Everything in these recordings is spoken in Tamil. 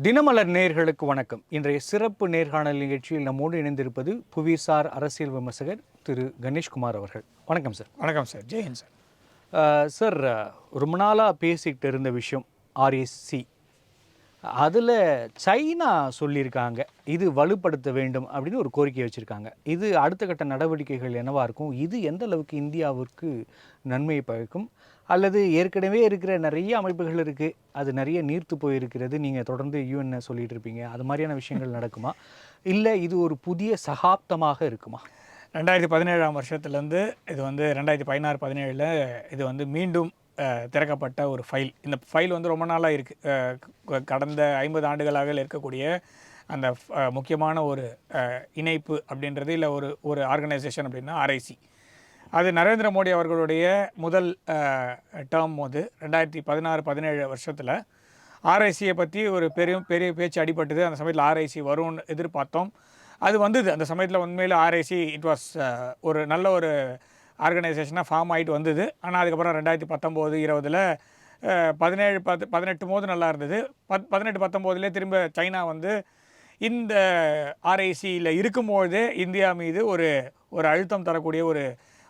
தினமலர் நேயர்களுக்கு வணக்கம். இன்றைய சிறப்பு நேர்காணல் நிகழ்ச்சியில் நம்மோடு இணைந்திருப்பது புவிசார் அரசியல் விமர்சகர் திரு கணேஷ்குமார் அவர்கள். வணக்கம் சார். வணக்கம் சார். ஜெயஹிந்த் சார். சார், ரொம்ப நாளாக பேசிக்கிட்டு இருந்த விஷயம் ஆர்எஸ்சி, அதில் சைனா சொல்லியிருக்காங்க இது வலுப்படுத்த வேண்டும் அப்படின்னு ஒரு கோரிக்கை வச்சுருக்காங்க. இது அடுத்த கட்ட நடவடிக்கைகள் என்னவாக இருக்கும்? இது எந்த அளவுக்கு இந்தியாவிற்கு நன்மையை பயக்கும்? அல்லது ஏற்கனவே இருக்கிற நிறைய அமைப்புகள் இருக்குது, அது நிறைய நீர்த்து போயிருக்கிறது, நீங்கள் தொடர்ந்து யூஎன்னை சொல்லிகிட்டு இருப்பீங்க, அது மாதிரியான விஷயங்கள் நடக்குமா? இல்லை இது ஒரு புதிய சகாப்தமாக இருக்குமா? 2017ஆம் வருஷத்துலேருந்து இது 2016-17 இது மீண்டும் திறக்கப்பட்ட ஒரு ஃபைல். இந்த ஃபைல் ரொம்ப நாளாக இருக்குது. கடந்த 50 ஆண்டுகளாக இருக்கக்கூடிய அந்த முக்கியமான ஒரு இணைப்பு அப்படின்றது, இல்லை ஒரு ஆர்கனைசேஷன் அப்படின்னா ஆர்ஐசி. அது நரேந்திர மோடி அவர்களுடைய முதல் டேர்ம் 2016-17 வருஷத்தில் ஆர்ஐசியை பற்றி ஒரு பெரிய பேச்சு அடிபட்டது. அந்த சமயத்தில் ஆர்ஐசி வரும்னு எதிர்பார்த்தோம். அது வந்தது. அந்த சமயத்தில் உண்மையில் ஆர்ஐசி இட் வாஸ் ஒரு நல்ல ஒரு ஆர்கனைசேஷனாக ஃபார்ம் ஆகிட்டு வந்தது. ஆனால் அதுக்கப்புறம் 2019-20 18 போது நல்லா இருந்தது. 18-19 திரும்ப சைனா இந்த ஆர்ஐசியில் இருக்கும்போதே இந்தியா மீது ஒரு அழுத்தம் தரக்கூடிய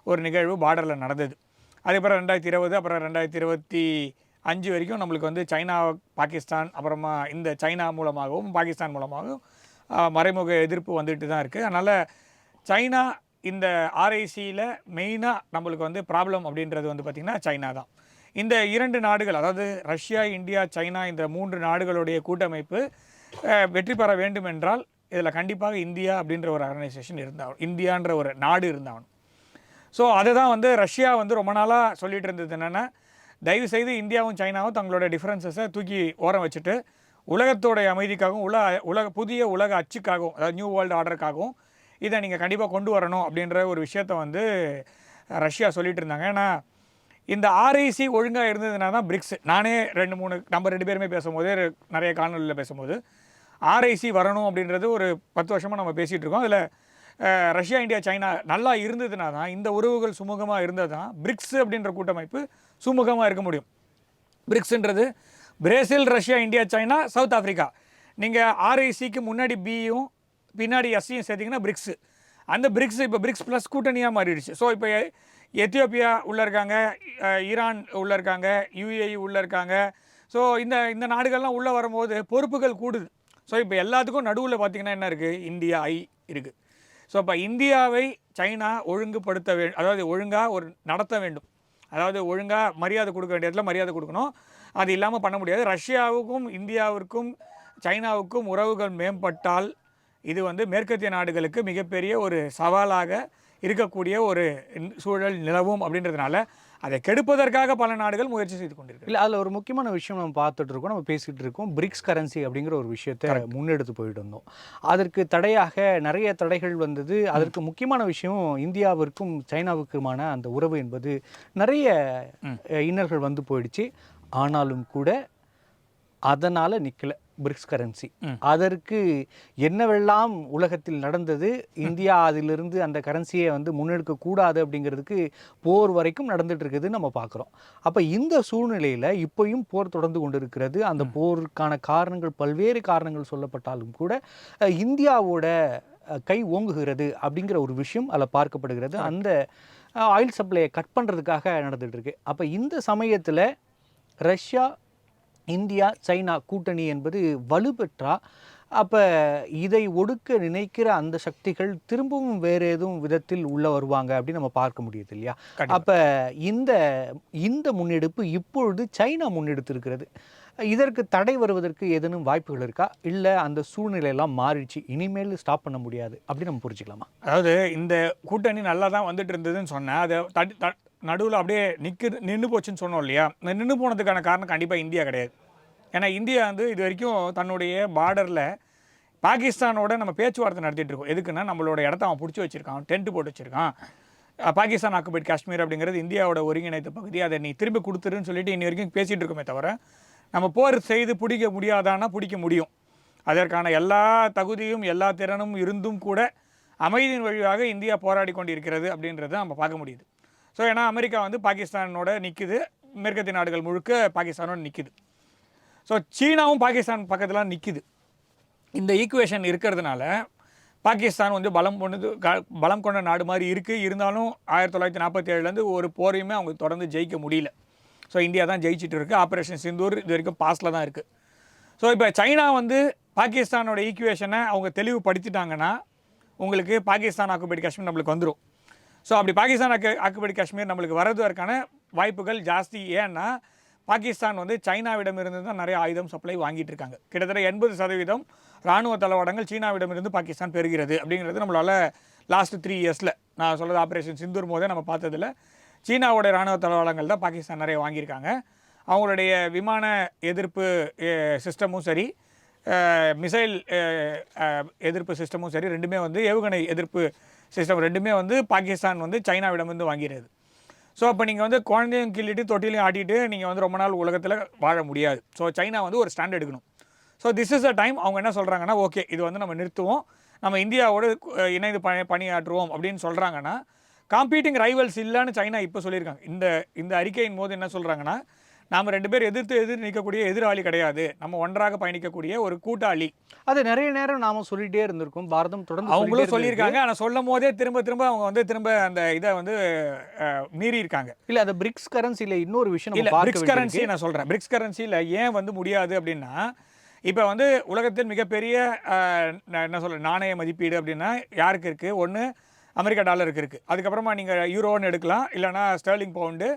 ஒரு நிகழ்வு பார்டரில் நடந்தது. அதுக்கப்புறம் 2020 அப்புறம் 2025 வரைக்கும் நம்மளுக்கு சைனா, பாகிஸ்தான், அப்புறமா இந்த சைனா மூலமாகவும் பாகிஸ்தான் மூலமாகவும் மறைமுக எதிர்ப்பு வந்துட்டு தான் இருக்குது. அதனால் சைனா இந்த ஆர்ஐசியில் மெயினாக நம்மளுக்கு ப்ராப்ளம் அப்படின்றது பார்த்திங்கன்னா சைனா தான். இந்த 2 நாடுகள், அதாவது ரஷ்யா, இந்தியா, சைனா, இந்த 3 நாடுகளுடைய கூட்டமைப்பு வெற்றி பெற வேண்டும் என்றால் இதில் கண்டிப்பாக இந்தியா அப்படின்ற ஒரு ஆர்கனைசேஷன் இருந்தாகணும், இந்தியான்ற ஒரு நாடு இருந்தாகணும். ஸோ அதை தான் ரஷ்யா ரொம்ப நாளாக சொல்லிகிட்டு இருந்தது என்னென்னா, தயவுசெய்து இந்தியாவும் சைனாவும் தங்களோட டிஃப்ரென்சஸை தூக்கி ஓரம் வச்சுட்டு உலகத்தோடைய அமைதிக்காகவும் புதிய உலக அச்சுக்காகவும், அதாவது நியூ வேர்ல்டு ஆர்டருக்காகவும் இதை நீங்கள் கண்டிப்பாக கொண்டு வரணும் அப்படின்ற ஒரு விஷயத்தை ரஷ்யா சொல்லிகிட்டு இருந்தாங்க. ஏன்னா இந்த ஆர்ஐசி ஒழுங்காக இருந்ததுனா தான் பிரிக்ஸ். நானே நம்ம 2 பேருமே பேசும்போது, நிறைய காணொலியில் பேசும்போது ஆர்ஐசி வரணும் அப்படின்றது ஒரு 10 வருஷமாக நம்ம பேசிகிட்டு இருக்கோம். அதில் ரஷ்யா, இந்தியா, சைனா நல்லா இருந்ததுனா தான், இந்த உறவுகள் சுமூகமாக இருந்தால் தான் பிரிக்ஸ் அப்படின்ற கூட்டமைப்பு சுமூகமாக இருக்க முடியும். பிரிக்ஸ்ன்றது Brazil, Russia, India, China, South Africa. நீங்கள் ஆர்ஐசிக்கு முன்னாடி பியும் பின்னாடி எஸ்சியும் சேர்த்திங்கன்னா பிரிக்ஸு. அந்த பிரிக்ஸ் இப்போ பிரிக்ஸ் ப்ளஸ் கூட்டணியாக மாறிடுச்சு. ஸோ இப்போ எத்தியோப்பியா உள்ளே இருக்காங்க, ஈரான் உள்ளே இருக்காங்க, யுஏஇ உள்ளே இருக்காங்க. ஸோ இந்த நாடுகள்லாம் உள்ளே வரும்போது பொறுப்புகள் கூடுது. ஸோ இப்போ எல்லாத்துக்கும் நடுவில் பார்த்திங்கன்னா என்ன இருக்குது? இந்தியா இருக்குது. ஸோ இப்போ இந்தியாவை சைனா ஒழுங்குபடுத்த அதாவது ஒழுங்காக நடத்த வேண்டும். அதாவது ஒழுங்காக மரியாதை கொடுக்க வேண்டிய இடத்துல மரியாதை கொடுக்கணும். அது இல்லாமல் பண்ண முடியாது. ரஷ்யாவுக்கும் இந்தியாவிற்கும் சைனாவுக்கும் உறவுகள் மேம்பட்டால் இது மேற்கத்திய நாடுகளுக்கு மிகப்பெரிய ஒரு சவாலாக இருக்கக்கூடிய ஒரு சூழல் நிலவும். அப்படின்றதுனால அதை கெடுப்பதற்காக பல நாடுகள் முயற்சி செய்து கொண்டிருக்கு. இல்லை, அதில் ஒரு முக்கியமான விஷயம் நம்ம பார்த்துட்டு இருக்கோம், நம்ம பேசிகிட்டு இருக்கோம். பிரிக்ஸ் கரன்சி அப்படிங்கிற ஒரு விஷயத்தை முன்னெடுத்து போயிட்டு இருந்தோம். அதற்கு தடையாக நிறைய தடைகள் வந்தது. அதற்கு முக்கியமான விஷயம் இந்தியாவிற்கும் சைனாவுக்குமான அந்த உறவு என்பது நிறைய இன்னல்கள் போயிடுச்சு. ஆனாலும் கூட அதனால் நிற்கலை பிரிக்ஸ் கரன்சி. அதற்கு என்னவெல்லாம் உலகத்தில் நடந்தது, இந்தியா அதிலிருந்து அந்த கரன்சியை முன்னெடுக்கக்கூடாது அப்படிங்கிறதுக்கு போர் வரைக்கும் நடந்துட்டு இருக்குதுன்னு நம்ம பார்க்குறோம். அப்போ இந்த சூழ்நிலையில் இப்போயும் போர் தொடர்ந்து கொண்டு இருக்கிறது. அந்த போருக்கான காரணங்கள், பல்வேறு காரணங்கள் சொல்லப்பட்டாலும் கூட இந்தியாவோட கை ஓங்குகிறது அப்படிங்கிற ஒரு விஷயம் அதில் பார்க்கப்படுகிறது. அந்த ஆயில் சப்ளையை கட் பண்ணுறதுக்காக நடந்துகிட்டு இருக்கு. அப்போ இந்த சமயத்தில் ரஷ்யா, இந்தியா, சைனா கூட்டணி என்பது வலுப்பெற்றா, அப்போ இதை ஒடுக்க நினைக்கிற அந்த சக்திகள் திரும்பவும் வேறு எதுவும் விதத்தில் உள்ளே வருவாங்க அப்படின்னு நம்ம பார்க்க முடியுது இல்லையா? அப்போ இந்த முன்னெடுப்பு இப்பொழுது சைனா முன்னெடுத்திருக்கிறது. இதற்கு தடை வருவதற்கு ஏதேனும் வாய்ப்புகள் இருக்கா? இல்லை அந்த சூழ்நிலையெல்லாம் மாறிடுச்சு, இனிமேல் ஸ்டாப் பண்ண முடியாது அப்படின்னு நம்ம புரிஞ்சுக்கலாமா? அதாவது இந்த கூட்டணி நல்லா தான் வந்துட்டு இருந்ததுன்னு சொன்னேன். அதை நடுவில் அப்படியே நின்று போச்சுன்னு சொன்னோம் இல்லையா? நின்று போனதுக்கான காரணம் கண்டிப்பாக இந்தியா கிடையாது. ஏன்னா இந்தியா இது வரைக்கும் தன்னுடைய பார்டரில் பாகிஸ்தானோட நம்ம பேச்சுவார்த்தை நடத்திட்டு இருக்கோம். எதுக்குன்னா, நம்மளோட இடத்த அவன் பிடிச்சி வச்சுருக்கான், டென்ட் போட்டு வச்சுருக்கான். பாகிஸ்தான் ஆக்குபைட் காஷ்மீர் அப்படிங்கிறது இந்தியாவோட ஒருங்கிணைத்த பகுதி, அதை நீ திரும்பி கொடுத்துருன்னு சொல்லிட்டு இன்னி வரைக்கும் பேசிகிட்டு இருக்கோமே தவிர, நம்ம போர் செய்து பிடிக்க முடியாதானா பிடிக்க முடியும். அதற்கான எல்லா தகுதியும் எல்லா திறனும் இருந்தும் கூட அமைதியின் வழியாக இந்தியா போராடி கொண்டிருக்கிறது அப்படின்றத நம்ம பார்க்க முடியுது. ஸோ ஏன்னா அமெரிக்கா பாகிஸ்தானோட நிற்குது, மேற்கத்திய நாடுகள் முழுக்க பாகிஸ்தானோட நிற்குது. ஸோ சீனாவும் பாகிஸ்தான் பக்கத்தில் நிற்கிது. இந்த ஈக்குவேஷன் இருக்கிறதுனால பாகிஸ்தான் வந்து பலம் கொண்ட நாடு மாதிரி இருக்குது. இருந்தாலும் 1947 ஒரு போரையுமே அவங்க தொடர்ந்து ஜெயிக்க முடியல. ஸோ இந்தியா தான் ஜெயிச்சிட்டு இருக்குது. ஆப்ரேஷன் சிந்தூர் இது வரைக்கும் பாஸில் தான் இருக்குது. ஸோ இப்போ சைனா வந்து பாகிஸ்தானோட ஈக்குவேஷனை அவங்க தெளிவுபடுத்திட்டாங்கன்னா உங்களுக்கு பாகிஸ்தான் ஆக்குபைடு காஷ்மீர் நம்மளுக்கு வந்துடும். ஸோ அப்படி பாகிஸ்தான் ஆக்குபைடு காஷ்மீர் நம்மளுக்கு வரதுக்கான வாய்ப்புகள் ஜாஸ்தி. ஏன்னா பாகிஸ்தான் வந்து சைனாவிடமிருந்து தான் நிறைய ஆயுதம் சப்ளை வாங்கிட்டு இருக்காங்க. கிட்டத்தட்ட 80% இராணுவ தளவாடங்கள் சீனாவிடமிருந்து பாகிஸ்தான் பெறுகிறது அப்படிங்கிறது நம்மளால் லாஸ்ட் 3 இயர்ஸில் நான் சொல்கிறது ஆப்ரேஷன் சிந்தூர் போதே நம்ம பார்த்ததில் சீனாவோட இராணுவ தளவாடங்கள் தான் பாகிஸ்தான் நிறைய வாங்கியிருக்காங்க. அவங்களுடைய விமான எதிர்ப்பு சிஸ்டமும் சரி, மிசைல் எதிர்ப்பு சிஸ்டமும் சரி, ரெண்டுமே வந்து ஏவுகணை எதிர்ப்பு சிஸ்டம் ரெண்டுமே வந்து பாகிஸ்தான் வந்து சைனாவிடமிருந்து வாங்கிறது. ஸோ அப்போ நீங்கள் வந்து குழந்தையும் கிள்ளிட்டு தொட்டிலையும் ஆட்டிட்டு நீங்கள் வந்து ரொம்ப நாள் உலகத்தில் வாழ முடியாது. ஸோ சைனா வந்து ஒரு ஸ்டாண்ட் எடுக்கணும். So this is a time அவங்க என்ன சொல்கிறாங்கன்னா, ஓகே இது வந்து நம்ம நிறுத்துவோம், நம்ம இந்தியாவோடு இணைந்து பணியாற்றுவோம் அப்படின்னு சொல்கிறாங்கன்னா, காம்பீட்டிங் ரைவல்ஸ் இல்லைன்னு சைனா இப்போ சொல்லியிருக்காங்க. இந்த அறிக்கையின் போது என்ன சொல்கிறாங்கன்னா, நாம் 2 பேர் எதிர்த்து நிற்கக்கூடிய எதிராளி கிடையாது, நம்ம ஒன்றாக பயணிக்கக்கூடிய ஒரு கூட்டாளி. அது நிறைய நேரம் நாம சொல்லிட்டே இருந்திருக்கோம். பாரதம் தொடர்ந்து அவங்களும் சொல்லியிருக்காங்க. ஆனால் சொல்லும் போதே திரும்ப அவங்க வந்து திரும்ப அந்த இதை வந்து மீறி இருக்காங்க. இல்லை, அந்த பிரிக்ஸ் கரன்சியில் இன்னொரு விஷயம் இல்லை, பிரிக்ஸ் கரன்சி நான் சொல்கிறேன். பிரிக்ஸ் கரன்சியில் ஏன் வந்து முடியாது அப்படின்னா, இப்போ வந்து உலகத்தில் மிகப்பெரிய என்ன சொல்ல நாணய மதிப்பீடு அப்படின்னா யாருக்கு இருக்குது? ஒன்று அமெரிக்கா டாலருக்கு இருக்குது. அதுக்கப்புறமா நீங்கள் யூரோன்னு எடுக்கலாம், இல்லைனா ஸ்டெர்லிங் பவுண்டு.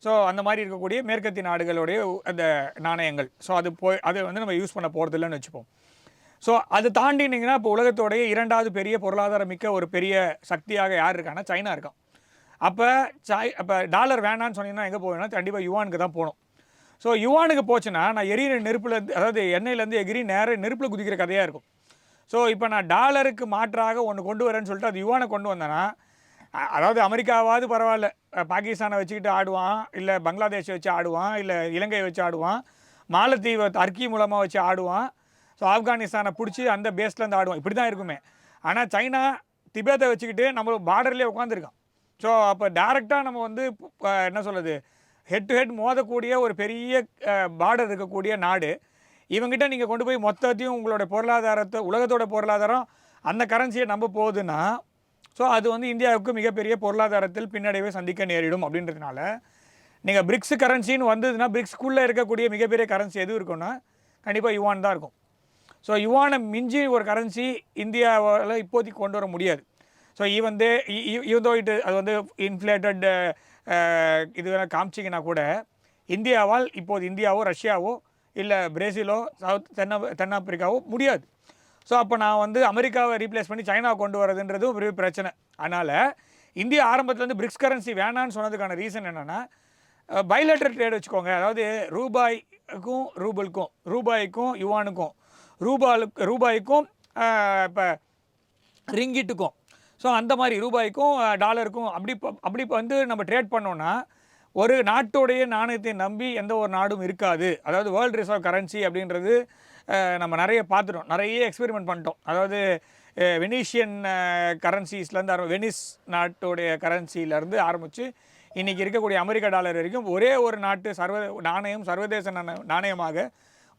ஸோ அந்த மாதிரி இருக்கக்கூடிய மேற்கத்திய நாடுகளுடைய அந்த நாணயங்கள். ஸோ அது வந்து நம்ம யூஸ் பண்ண போகிறது இல்லைன்னு வச்சுப்போம். ஸோ அது தாண்டினீங்கன்னா இப்போ உலகத்தோடைய 2வது பெரிய பொருளாதாரம் மிக்க ஒரு பெரிய சக்தியாக யார் இருக்கான்னா சைனா இருக்கான். அப்போ டாலர் வேணான்னு சொன்னீங்கன்னா எங்கே போகணும்னா கண்டிப்பாக யுவானுக்கு தான் போகணும். ஸோ யுவானுக்கு போச்சுன்னா நான் எரியிற நெருப்புலேருந்து, அதாவது எண்ணெயிலேருந்து எகிரி நேரம் நெருப்பில் குதிக்கிற கதையாக இருக்கும். ஸோ இப்போ நான் டாலருக்கு மாற்றாக ஒன்று கொண்டு வரேன்னு சொல்லிட்டு அது யுவானை கொண்டு வந்தேன்னா, அதாவது அமெரிக்காவாவது பரவாயில்ல, பாகிஸ்தானை வச்சுக்கிட்டு ஆடுவான், இல்லை பங்களாதேஷை வச்சு ஆடுவான், இல்லை இலங்கையை வச்சு ஆடுவான், மாலத்தீவை டர்க்கி மூலமாக வச்சு ஆடுவான், ஸோ ஆப்கானிஸ்தானை பிடிச்சி அந்த பேஸ்லேருந்து ஆடுவான். இப்படி தான் இருக்குமே. ஆனால் சைனா திபேத்தை வச்சுக்கிட்டு நம்ம பார்டர்லேயே உட்காந்துருக்கான். ஸோ அப்போ டேரெக்டாக நம்ம வந்து என்ன சொல்கிறது, ஹெட் டு ஹெட் மோதக்கூடிய ஒரு பெரிய பார்டர் இருக்கக்கூடிய நாடு. இவங்ககிட்ட நீங்கள் கொண்டு போய் மொத்தத்தையும் உங்களோட பொருளாதாரத்தை, உலகத்தோட பொருளாதாரம் அந்த கரன்சியை நம்ப போகுதுன்னா, ஸோ அது வந்து இந்தியாவுக்கு மிகப்பெரிய பொருளாதாரத்தில் பின்னடைவை சந்திக்க நேரிடும். அப்படின்றதுனால நீங்கள் பிரிக்ஸ் கரன்சின்னு வந்ததுன்னா, பிரிக்ஸ்குள்ளே இருக்கக்கூடிய மிகப்பெரிய கரன்சி எது இருக்குன்னா கண்டிப்பாக யுவான் தான் இருக்கும். ஸோ யுவானை மிஞ்சி ஒரு கரன்சி இந்தியாவால் இப்போதைக்கு கொண்டு வர முடியாது. ஸோ ஈவந்தோ அது வந்து இன்ஃப்ளேட்டட் இது வேணால் காமிச்சிங்கன்னா கூட இந்தியாவால் இப்போது இந்தியாவோ ரஷ்யாவோ இல்லை பிரேசிலோ தென்னாப்பிரிக்காவோ முடியாது. ஸோ அப்போ நான் வந்து அமெரிக்காவை ரீப்ளேஸ் பண்ணி சைனாவை கொண்டு வரதுன்றது ஒரு பெரிய பிரச்சனை. அதனால் இந்தியா ஆரம்பத்துலேருந்து பிரிக்ஸ் கரன்சி வேணான்னு சொன்னதுக்கான ரீசன் என்னென்னா, பைலேட்டரல் ட்ரேட் வச்சுக்கோங்க. அதாவது ரூபாய்க்கும் ரூபலுக்கும், ரூபாய்க்கும் யுவானுக்கும், ரூபாய்க்கும் இப்போ ரிங்கிட்டுக்கும், ஸோ அந்த மாதிரி ரூபாய்க்கும் டாலருக்கும் அப்படி வந்து நம்ம ட்ரேட் பண்ணோன்னா ஒரு நாட்டோடைய நாணயத்தை நம்பி எந்த ஒரு நாடும் இருக்காது. அதாவது வேர்ல்டு ரிசர்வ் கரன்சி அப்படின்றது நம்ம நிறைய பார்த்துட்டோம், நிறைய எக்ஸ்பெரிமெண்ட் பண்ணிட்டோம். அதாவது வெனிஷியன் கரன்சிஸ்லேருந்து வெனிஸ் நாட்டோடைய கரன்சியிலேருந்து ஆரம்பித்து இன்றைக்கி இருக்கக்கூடிய அமெரிக்கா டாலர் வரைக்கும் ஒரே ஒரு நாட்டு சர்வதேச நாணயமாக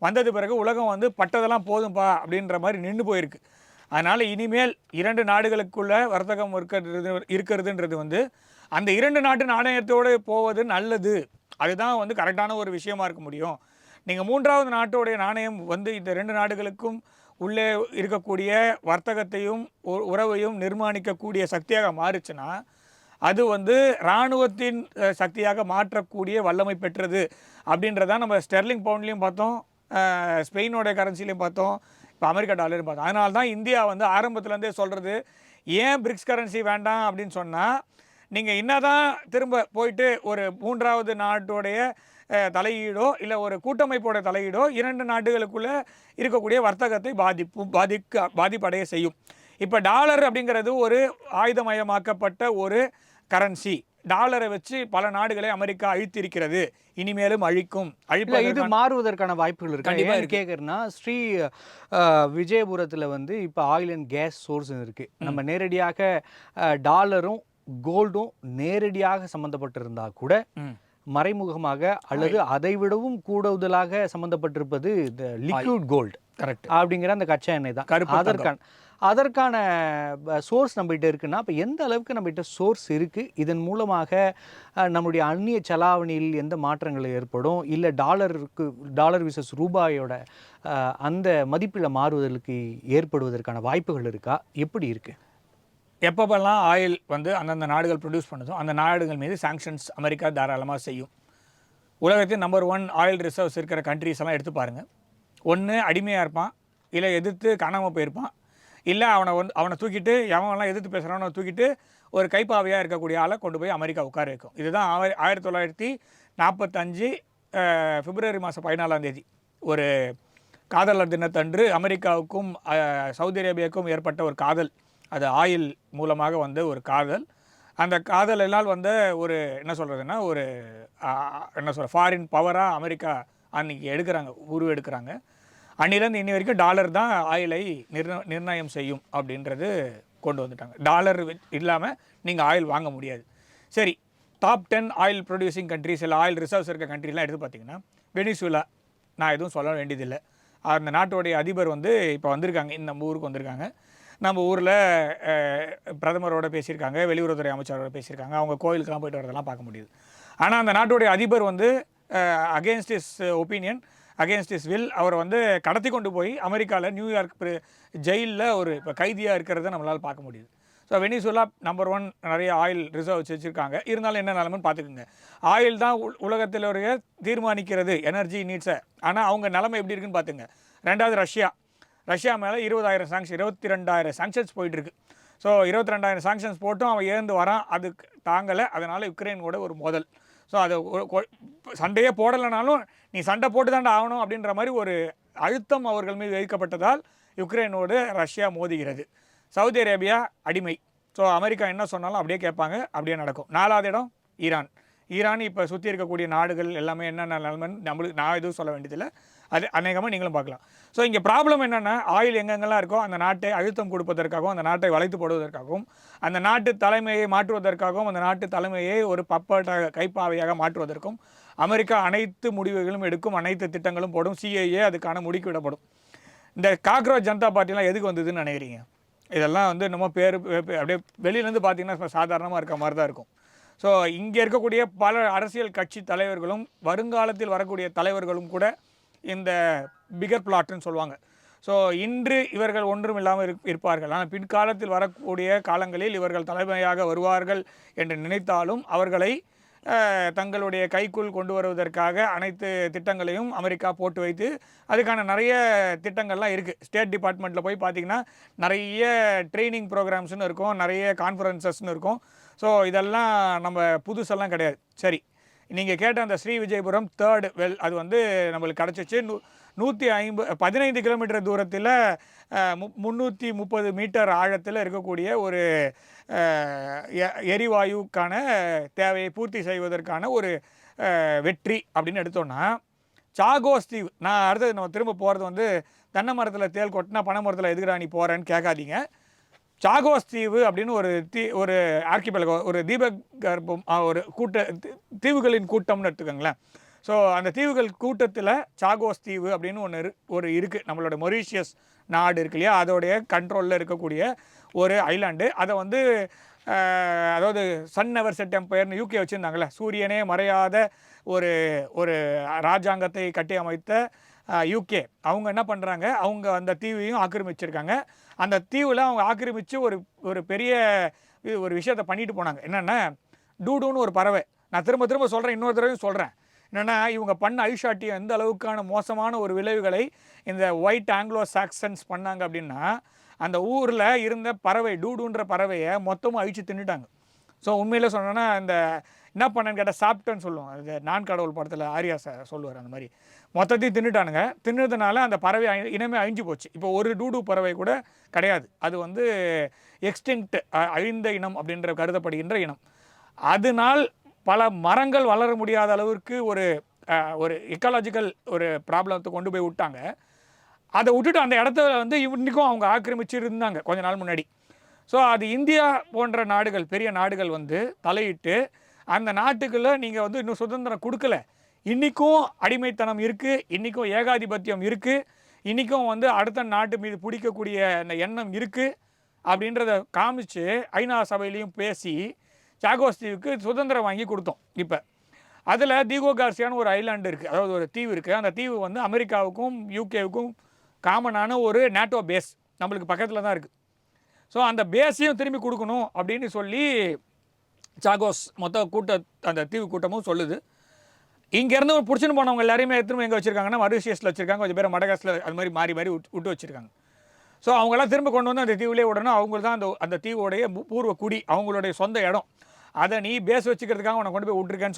வந்தது பிறகு உலகம் வந்து பட்டதெல்லாம் போதும்பா அப்படின்ற மாதிரி நின்று போயிருக்கு. அதனால் இனிமேல் 2 நாடுகளுக்குள்ள வர்த்தகம் இருக்கிறதுன்றது வந்து அந்த 2 நாட்டு நாணயத்தோடு போவது நல்லது. அதுதான் வந்து கரெக்டான ஒரு விஷயமா இருக்க முடியும். நீங்கள் 3வது நாட்டோடைய நாணயம் வந்து இந்த 2 நாடுகளுக்கும் உள்ளே இருக்கக்கூடிய வர்த்தகத்தையும் உறவையும் நிர்மாணிக்கக்கூடிய சக்தியாக மாறுச்சுன்னா அது வந்து இராணுவத்தின் சக்தியாக மாற்றக்கூடிய வல்லமை பெற்றது. அப்படின்றதான் நம்ம ஸ்டெர்லிங் பவுண்ட்லேயும் பார்த்தோம், ஸ்பெயினோடைய கரன்சிலையும் பார்த்தோம், இப்போ அமெரிக்கா டாலரும் பார்த்தோம். அதனால தான் இந்தியா வந்து ஆரம்பத்துலேருந்தே சொல்கிறது, ஏன் பிரிக்ஸ் கரன்சி வேண்டாம் அப்படின்னு சொன்னால், நீங்கள் என்னதான் திரும்ப போயிட்டு ஒரு 3வது நாட்டோடைய தலையீடோ இல்லை ஒரு கூட்டமைப்போட தலையீடோ 2 நாடுகளுக்குள்ளே இருக்கக்கூடிய வர்த்தகத்தை பாதிப்படைய செய்யும். இப்போ டாலர் அப்படிங்கிறது ஒரு ஆயுதமயமாக்கப்பட்ட ஒரு கரன்சி. டாலரை வச்சு பல நாடுகளை அமெரிக்கா அழித்திருக்கிறது, இனிமேலும் அழிக்கும். இது மாறுவதற்கான வாய்ப்புகள் இருக்கு. கண்டிப்பாக கேட்குறேன்னா, ஸ்ரீ விஜயபுரத்தில் வந்து இப்போ ஆயில் அண்ட் கேஸ் சோர்ஸ் இருக்குது. நம்ம நேரடியாக டாலரும் கோல்டும் நேரடியாக சம்மந்தப்பட்டிருந்தா கூட மறைமுகமாக அல்லது அதை விடவும் கூடுதலாக சம்பந்தப்பட்டிருப்பது இந்த லிக்விட் கோல்டு கரெக்ட் அப்படிங்கிற அந்த கச்சா எண்ணெய் தான். கருப்பு அதற்கான சோர்ஸ் நம்மகிட்ட இருக்குன்னா, அப்போ எந்த அளவுக்கு நம்மகிட்ட சோர்ஸ் இருக்குது, இதன் மூலமாக நம்முடைய அந்நிய செலாவணியில் எந்த மாற்றங்கள் ஏற்படும், இல்லை டாலர் விசஸ் ரூபாயோட அந்த மதிப்பில் மாறுவதற்கு ஏற்படுவதற்கான வாய்ப்புகள் இருக்கா, எப்படி இருக்குது? எப்பப்பெல்லாம் ஆயில் வந்து அந்தந்த நாடுகள் ப்ரொடியூஸ் பண்ணுதோ அந்த நாடுகள் மீது சாங்ஷன்ஸ் அமெரிக்கா தாராளமாக செய்யும். உலகத்தின் நம்பர் 1 ஆயில் ரிசர்வ்ஸ் இருக்கிற கண்ட்ரிஸ் எல்லாம் எடுத்து பாருங்கள். ஒன்று அடிமையாக இருப்பான், இல்லை எதிர்த்து காணாமல் போயிருப்பான், இல்லை அவனை தூக்கிட்டு எவன்லாம் எதிர்த்து பேசுகிறானோ தூக்கிட்டு ஒரு கைப்பாவையாக இருக்கக்கூடிய ஆளை கொண்டு போய் அமெரிக்கா உட்கார வைக்கும். இதுதான் 1945 பிப்ரவரி மாதம் 14ஆம் தேதி ஒரு காதலர் தினத்தன்று அமெரிக்காவுக்கும் சவுதி அரேபியாவுக்கும் ஏற்பட்ட ஒரு காதல். அது ஆயில் மூலமாக வந்த ஒரு காதல். அந்த காதல் எல்லாம் வந்து ஒரு என்ன சொல்கிறதுன்னா ஒரு ஃபாரின் பவராக அமெரிக்கா அன்றைக்கி எடுக்கிறாங்க. அன்னிலேருந்து இன்னி வரைக்கும் டாலர் தான் ஆயிலை நிர்ணயம் செய்யும் அப்படின்றது கொண்டு வந்துட்டாங்க. டாலர் இல்லாமல் நீங்கள் ஆயில் வாங்க முடியாது. சரி, டாப் 10 ஆயில் ப்ரொடியூசிங் கண்ட்ரிஸ் இல்லை ஆயில் ரிசர்வ்ஸ் இருக்க கண்ட்ரிலாம் எடுத்து பார்த்தீங்கன்னா வெனிசுலா, நான் எதுவும் சொல்ல வேண்டியதில்லை. அந்த நாட்டுடைய அதிபர் வந்து இப்போ வந்திருக்காங்க, நம்ம ஊருக்கு வந்திருக்காங்க. நம்ம ஊரில் பிரதமரோட பேசியிருக்காங்க, வெளியுறவுத்துறை அமைச்சரோட பேசியிருக்காங்க. அவங்க கோயிலுக்கெல்லாம் போயிட்டு வரதெல்லாம் பார்க்க முடியுது. ஆனால் அந்த நாட்டுடைய அதிபர் வந்து against his opinion, against his will, அவர் வந்து கடத்தி கொண்டு போய் அமெரிக்காவில் நியூயார்க் ஜெயிலில் ஒரு இப்போ கைதியாக இருக்கிறத நம்மளால் பார்க்க முடியுது. ஸோ வெனிசுலா நம்பர் 1 நிறைய ஆயில் ரிசர்வ்ஸ் வச்சுருக்காங்க. இருந்தாலும் என்ன நிலைமைன்னு பார்த்துக்குங்க. ஆயில் தான் உலகத்தில் ஒரு தீர்மானிக்கிறது எனர்ஜி நீட்ஸை. ஆனால் அவங்க நிலைமை எப்படி இருக்குன்னு பார்த்துங்க. 2வது ரஷ்யா மேலே 22,000 சாங்ஷன்ஸ் போயிட்டுருக்கு. ஸோ 22,000 சாங்ஷன்ஸ் போட்டும் அவன் ஏந்து வரான், அதுக்கு தாங்கலை. அதனால் யுக்ரைன் கூட ஒரு மோதல். ஸோ அதை சண்டையே போடலைனாலும் நீ சண்டை போட்டு தாண்டா ஆகணும் அப்படின்ற மாதிரி ஒரு அழுத்தம் அவர்கள் மீது வைக்கப்பட்டதால் யுக்ரைனோடு ரஷ்யா மோதுகிறது. சவுதி அரேபியா அடிமை. ஸோ அமெரிக்கா என்ன சொன்னாலும் அப்படியே கேட்பாங்க, அப்படியே நடக்கும். 4வது இடம் ஈரான். இப்போ சுற்றி இருக்கக்கூடிய நாடுகள் எல்லாமே என்னென்ன நிலைமைன்னு நான் எதுவும் சொல்ல வேண்டியதில்லை, அது அநேகமாக நீங்களும் பார்க்கலாம். ஸோ இங்கே ப்ராப்ளம் என்னென்னா, ஆயில் எங்கெங்கெல்லாம் இருக்கோ அந்த நாட்டை அழுத்தம் கொடுப்பதற்காகவும் அந்த நாட்டை வளைத்து போடுவதற்காகவும் அந்த நாட்டு தலைமையை மாற்றுவதற்காகவும் அந்த நாட்டு தலைமையை ஒரு பப்பட்டாக கைப்பாவையாக மாற்றுவதற்கும் அமெரிக்கா அனைத்து முடிவுகளும் எடுக்கும், அனைத்து திட்டங்களும் போடும். சிஐஏ அதுக்கான முடுக்கி விடப்படும். இந்த காக்ரோச் ஜனதா பார்ட்டிலாம் எதுக்கு வந்ததுன்னு நினைக்கிறீங்க? இதெல்லாம் வந்து நம்ம அப்படியே வெளியிலேருந்து பார்த்தீங்கன்னா சாதாரணமாக இருக்க மாதிரி தான் இருக்கும். ஸோ இங்கே இருக்கக்கூடிய பல அரசியல் கட்சி தலைவர்களும் வருங்காலத்தில் வரக்கூடிய தலைவர்களும் கூட இந்த பிகர் பிளாட்னு சொல்லுவாங்க. ஸோ இன்று இவர்கள் ஒன்றும் இல்லாமல் இருப்பார்கள். ஆனால் பிற்காலத்தில் வரக்கூடிய காலங்களில் இவர்கள் தலைமையாக வருவார்கள் என்று நினைத்தாலும் அவர்களை தங்களுடைய கைக்குள் கொண்டு வருவதற்காக அனைத்து திட்டங்களையும் அமெரிக்கா போட்டு வைத்து அதுக்கான நிறைய திட்டங்கள்லாம் இருக்குது. ஸ்டேட் டிபார்ட்மெண்ட்டில் போய் பார்த்திங்கன்னா நிறைய ட்ரைனிங் ப்ரோக்ராம்ஸ்னு இருக்கும், நிறைய கான்ஃபரன்சஸ்னு இருக்கும். ஸோ இதெல்லாம் நம்ம புதுசெல்லாம் கிடையாது. சரி, நீங்கள் கேட்ட அந்த ஸ்ரீ விஜயபுரம் 3rd வெல் அது வந்து நம்மளுக்கு கிடச்சிச்சு. 15 கிலோமீட்டர் தூரத்தில் 330 மீட்டர் ஆழத்தில் இருக்கக்கூடிய ஒரு எரிவாயுக்கான தேவையை பூர்த்தி செய்வதற்கான ஒரு வெற்றி அப்படின்னு எடுத்தோன்னா, சாகோஸ் தீவு. நான் அடுத்தது நம்ம திரும்ப போகிறது வந்து தென்னை மரத்தில் தேல் கொட்டினா பனை மரத்தில் எதுக்குடா நீ போகிறேன்னு கேட்காதீங்க. சாகோஸ் தீவு அப்படின்னு ஒரு ஆர்கிபெலகோ, ஒரு தீபகற்பம், ஒரு தீவுகளின் கூட்டம்னு எடுத்துக்கோங்களேன். ஸோ அந்த தீவுகள் கூட்டத்தில் சாகோஸ் தீவு அப்படின்னு ஒன்று இருக்குது. நம்மளோட மொரீஷியஸ் நாடு இருக்கு இல்லையா, அதோடைய கண்ட்ரோலில் இருக்கக்கூடிய ஒரு ஐலாண்டு. அதை வந்து அதாவது சன் நெவர் செட் எம்பையர்னு யூகே வச்சுருந்தாங்களே, சூரியனே மறையாத ஒரு ராஜாங்கத்தை கட்டி அமைத்த யூகே. அவங்க என்ன பண்ணுறாங்க, அவங்க அந்த தீவையும் ஆக்கிரமிச்சிருக்காங்க. அந்த தீவில் அவங்க ஆக்கிரமித்து ஒரு பெரிய ஒரு விஷயத்தை பண்ணிட்டு போனாங்க. என்னென்னா, டூடுன்னு ஒரு பறவை. நான் திரும்ப சொல்கிறேன், இன்னொரு தடவையும் சொல்கிறேன். என்னென்னா, இவங்க பண்ண ஐஷாட்டியம் எந்த அளவுக்கான மோசமான ஒரு விளைவுகளை இந்த ஒயிட் ஆங்கிலோ சாக்சன்ஸ் பண்ணாங்க அப்படின்னா, அந்த ஊரில் இருந்த பறவை டூடுன்ற பறவையை மொத்தமாக அழிச்சு தின்னுட்டாங்க. ஸோ உண்மையிலே சொன்னோன்னா, இந்த என்ன பண்ணேன்னு கேட்டால் சாப்பிட்டேன்னு சொல்லுவோம். அது நான் கடவுள் படத்தில் ஆரியா சொல்லுவார். அந்த மாதிரி மொத்தத்தையும் தின்னுட்டானுங்க. தின்னதுனால அந்த பறவை இனமே அழிஞ்சு போச்சு. இப்போ ஒரு டூடு பறவை கூட கிடையாது. அது வந்து எக்ஸ்டிங்க்ட், அழிந்த இனம் அப்படின்ற கருதப்படுகின்ற இனம். அதனால் பல மரங்கள் வளர முடியாத அளவிற்கு ஒரு எக்காலஜிக்கல் ஒரு ப்ராப்ளத்தை கொண்டு போய் விட்டாங்க. அதை விட்டுட்டு அந்த இடத்த வந்து இன்றைக்கும் அவங்க ஆக்கிரமிச்சு இருந்தாங்க கொஞ்ச நாள் முன்னாடி. ஸோ அது இந்தியா போன்ற நாடுகள், பெரிய நாடுகள் வந்து தலையிட்டு அந்த நாட்டுக்குள்ளே நீங்கள் வந்து இன்னும் சுதந்திரம் கொடுக்கல. இன்றைக்கும் அடிமைத்தனம் இருக்குது, இன்றைக்கும் ஏகாதிபத்தியம் இருக்குது, இன்றைக்கும் வந்து அடுத்த நாட்டு மீது பிடிக்கக்கூடிய அந்த எண்ணம் இருக்குது அப்படின்றத காமிச்சு ஐநா சபையிலையும் பேசி சாகோஸ் தீவுக்கு சுதந்திரம் வாங்கி கொடுத்தோம். இப்போ அதில் தீகோ கார்சியான்னு ஒரு ஐலாண்டு இருக்குது, அதாவது ஒரு தீவு இருக்குது. அந்த தீவு வந்து அமெரிக்காவுக்கும் யூகேவுக்கும் காமனான ஒரு நேட்டோ பேஸ், நம்மளுக்கு பக்கத்தில் தான் இருக்குது. ஸோ அந்த பேஸையும் திரும்பி கொடுக்கணும் அப்படின்னு சொல்லி சாகோஸ் மொத்த அந்த தீவு கூட்டமும் சொல்லுது. இங்கேருந்து பிடிச்சின்னு போனவங்க எல்லாரையுமே திரும்ப எங்கே வச்சுருக்காங்கன்னா மரிஷியஸில் வச்சுருக்காங்க, கொஞ்சம் பேர் மடகாஸ்கரில் அது மாதிரி மாறி மாறி விட்டு வச்சுருக்காங்க. ஸோ அவங்களாம் திரும்ப கொண்டு வந்து அந்த தீவுலேயே விடணும். அவங்க தான் அந்த தீவோடைய பூர்வ குடி, அவங்களுடைய சொந்த இடம். அதை நீ பேஸ் வச்சுக்கிறதுக்காக உன்னை கொண்டு போய் விட்ருக்கேன்னு